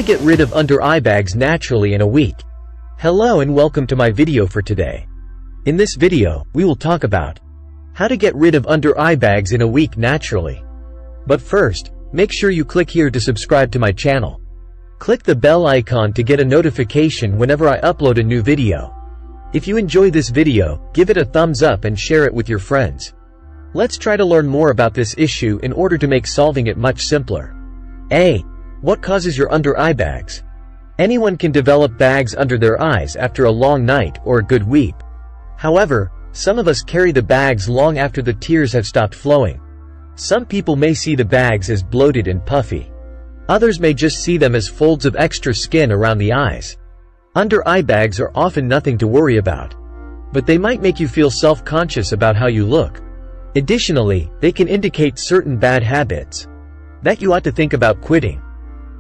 to get rid of under-eye bags naturally in a week. Hello and welcome to my video for today. In this video, we will talk about how to get rid of under-eye bags in a week naturally. But first, make sure you click here to subscribe to my channel. Click the bell icon to get a notification whenever I upload a new video. If you enjoy this video, give it a thumbs up and share it with your friends. Let's try to learn more about this issue in order to make solving it much simpler. A. What causes your under-eye bags? Anyone can develop bags under their eyes after a long night or a good weep. However, some of us carry the bags long after the tears have stopped flowing. Some people may see the bags as bloated and puffy. Others may just see them as folds of extra skin around the eyes. Under-eye bags are often nothing to worry about, but they might make you feel self-conscious about how you look. Additionally, they can indicate certain bad habits that you ought to think about quitting.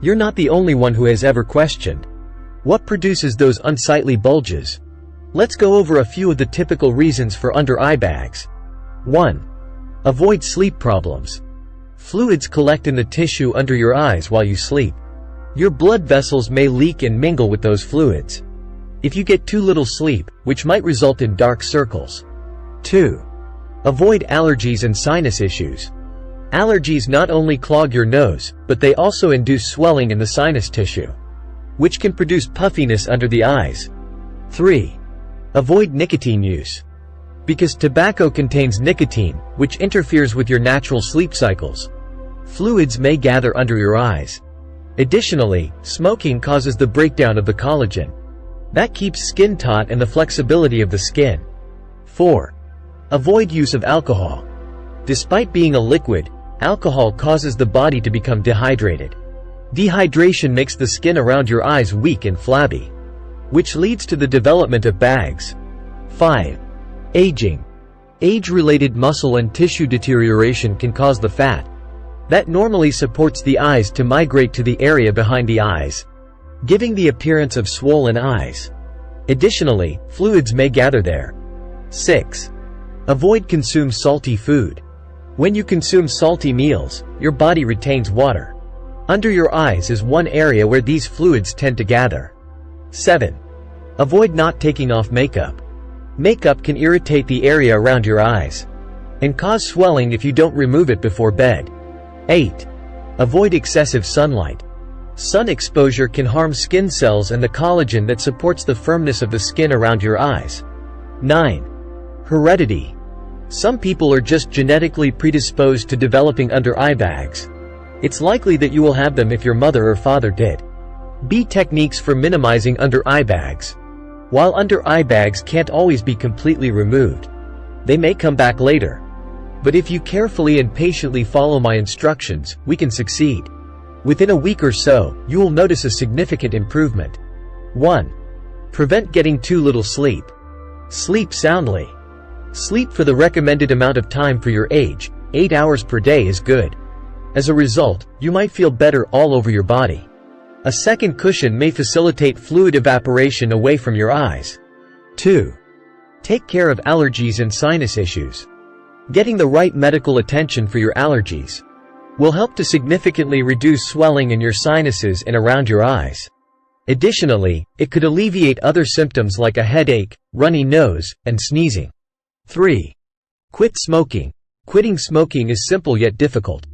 You're not the only one who has ever questioned what produces those unsightly bulges. Let's go over a few of the typical reasons for under-eye bags. 1. Avoid sleep problems. Fluids collect in the tissue under your eyes while you sleep. Your blood vessels may leak and mingle with those fluids if you get too little sleep, which might result in dark circles. 2. Avoid allergies and sinus issues. Allergies not only clog your nose, but they also induce swelling in the sinus tissue, which can produce puffiness under the eyes. 3. Avoid nicotine use. Because tobacco contains nicotine, which interferes with your natural sleep cycles, fluids may gather under your eyes. Additionally, smoking causes the breakdown of the collagen that keeps skin taut and the flexibility of the skin. 4. Avoid use of alcohol. Despite being a liquid, alcohol causes the body to become dehydrated. Dehydration makes the skin around your eyes weak and flabby, which leads to the development of bags. 5. Aging. Age-related muscle and tissue deterioration can cause the fat that normally supports the eyes to migrate to the area behind the eyes, giving the appearance of swollen eyes. Additionally, fluids may gather there. 6. Avoid consume salty food. When you consume salty meals, your body retains water. Under your eyes is one area where these fluids tend to gather. 7. Avoid not taking off makeup. Makeup can irritate the area around your eyes and cause swelling if you don't remove it before bed. 8. Avoid excessive sunlight. Sun exposure can harm skin cells and the collagen that supports the firmness of the skin around your eyes. 9. Heredity. Some people are just genetically predisposed to developing under-eye bags. It's likely that you will have them if your mother or father did. B. Techniques for minimizing under-eye bags. While under-eye bags can't always be completely removed, they may come back later. But if you carefully and patiently follow my instructions, we can succeed. Within a week or so, you will notice a significant improvement. 1. Prevent getting too little sleep. Sleep soundly. Sleep for the recommended amount of time for your age. 8 hours per day is good. As a result, you might feel better all over your body. A second cushion may facilitate fluid evaporation away from your eyes. 2. Take care of allergies and sinus issues. Getting the right medical attention for your allergies will help to significantly reduce swelling in your sinuses and around your eyes. Additionally, it could alleviate other symptoms like a headache, runny nose, and sneezing. 3. Quit smoking. Quitting smoking is simple yet difficult.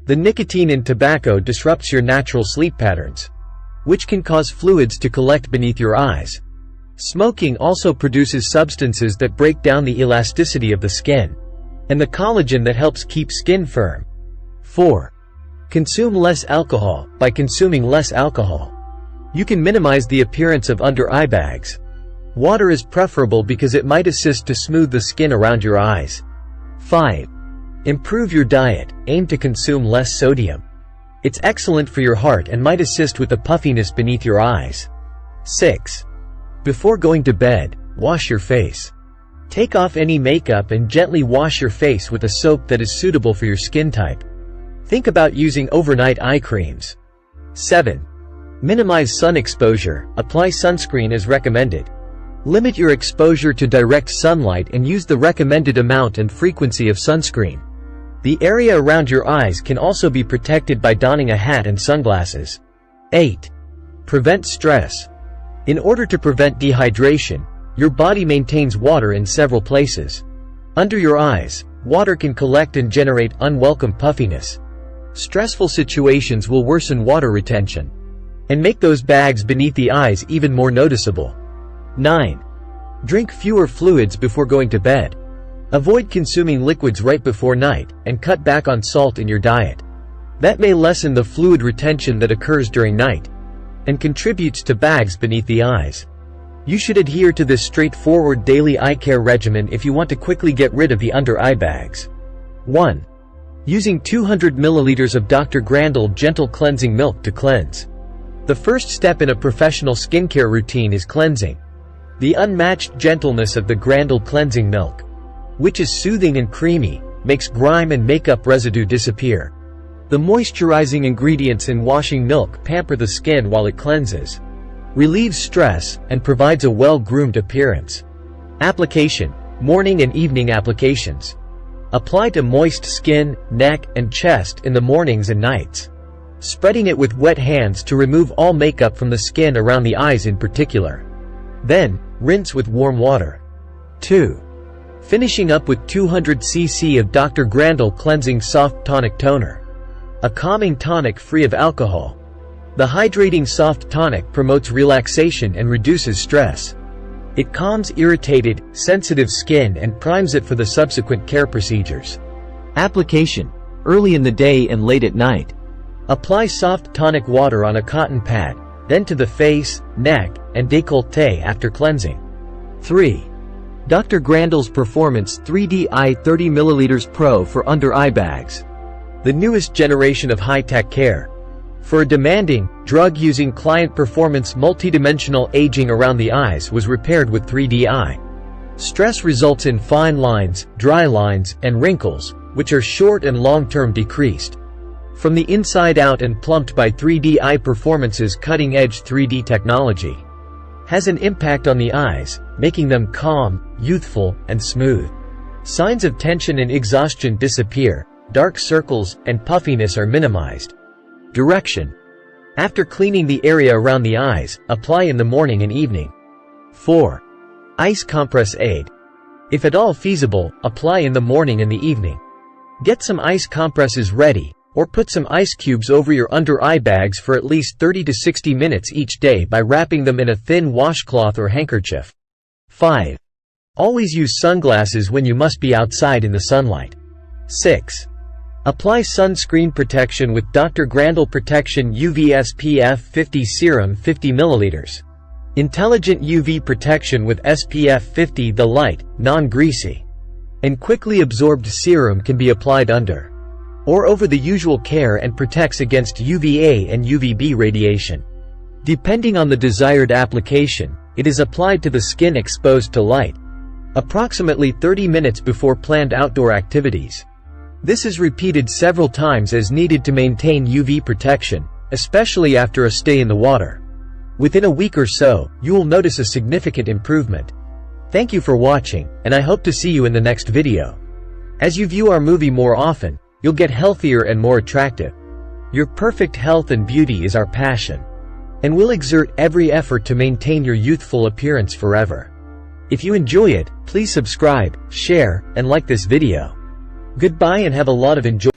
The nicotine in tobacco disrupts your natural sleep patterns, which can cause fluids to collect beneath your eyes. Smoking also produces substances that break down the elasticity of the skin and the collagen that helps keep skin firm. 4. Consume less alcohol. By consuming less alcohol, you can minimize the appearance of under-eye bags. Water is preferable because it might assist to smooth the skin around your eyes. 5. Improve your diet. Aim to consume less sodium. It's excellent for your heart and might assist with the puffiness beneath your eyes. 6. Before going to bed, wash your face. Take off any makeup and gently wash your face with a soap that is suitable for your skin type. Think about using overnight eye creams. 7. Minimize sun exposure. Apply sunscreen as recommended. Limit your exposure to direct sunlight and use the recommended amount and frequency of sunscreen. The area around your eyes can also be protected by donning a hat and sunglasses. 8. Prevent stress. In order to prevent dehydration, your body maintains water in several places. Under your eyes, water can collect and generate unwelcome puffiness. Stressful situations will worsen water retention and make those bags beneath the eyes even more noticeable. 9. Drink fewer fluids before going to bed. Avoid consuming liquids right before night, and cut back on salt in your diet. That may lessen the fluid retention that occurs during night and contributes to bags beneath the eyes. You should adhere to this straightforward daily eye care regimen if you want to quickly get rid of the under-eye bags. 1. Using 200 milliliters of Dr. Grandel Gentle Cleansing Milk to cleanse. The first step in a professional skincare routine is cleansing. The unmatched gentleness of the Grandel cleansing milk, which is soothing and creamy, makes grime and makeup residue disappear. The moisturizing ingredients in washing milk pamper the skin while it cleanses, relieves stress, and provides a well-groomed appearance. Application: morning and evening applications. Apply to moist skin, neck, and chest in the mornings and nights, spreading it with wet hands to remove all makeup from the skin around the eyes in particular. Then, rinse with warm water. 2. Finishing up with 200 cc of Dr. Grandel Cleansing Soft Tonic Toner. A calming tonic free of alcohol. The hydrating soft tonic promotes relaxation and reduces stress. It calms irritated, sensitive skin and primes it for the subsequent care procedures. Application: early in the day and late at night. Apply soft tonic water on a cotton pad, then to the face, neck, and décolleté after cleansing. 3. Dr. Grandel's Performance 3D Eye 30 ml Pro for under-eye bags. The newest generation of high-tech care. For a demanding, drug-using client, Performance multidimensional aging around the eyes was repaired with 3D Eye. Stress results in fine lines, dry lines, and wrinkles, which are short and long-term decreased. From the inside out and plumped by 3D Eye. Performance's cutting-edge 3D technology has an impact on the eyes, making them calm, youthful, and smooth. Signs of tension and exhaustion disappear, dark circles and puffiness are minimized. Direction: after cleaning the area around the eyes, apply in the morning and evening. 4. Ice compress aid. If at all feasible, apply in the morning and the evening. Get some ice compresses ready, or put some ice cubes over your under-eye bags for at least 30 to 60 minutes each day by wrapping them in a thin washcloth or handkerchief. 5. Always use sunglasses when you must be outside in the sunlight. 6. Apply sunscreen protection with Dr. Grandel Protection UV SPF 50 Serum 50 ml. Intelligent UV protection with SPF 50. The light, non-greasy, and quickly absorbed serum can be applied under or over the usual care and protects against UVA and UVB radiation. Depending on the desired application, it is applied to the skin exposed to light, approximately 30 minutes before planned outdoor activities. This is repeated several times as needed to maintain UV protection, especially after a stay in the water. Within a week or so, you will notice a significant improvement. Thank you for watching, and I hope to see you in the next video. As you view our movie more often, you'll get healthier and more attractive. Your perfect health and beauty is our passion, and we'll exert every effort to maintain your youthful appearance forever. If you enjoy it, please subscribe, share, and like this video. Goodbye and have a lot of enjoyment.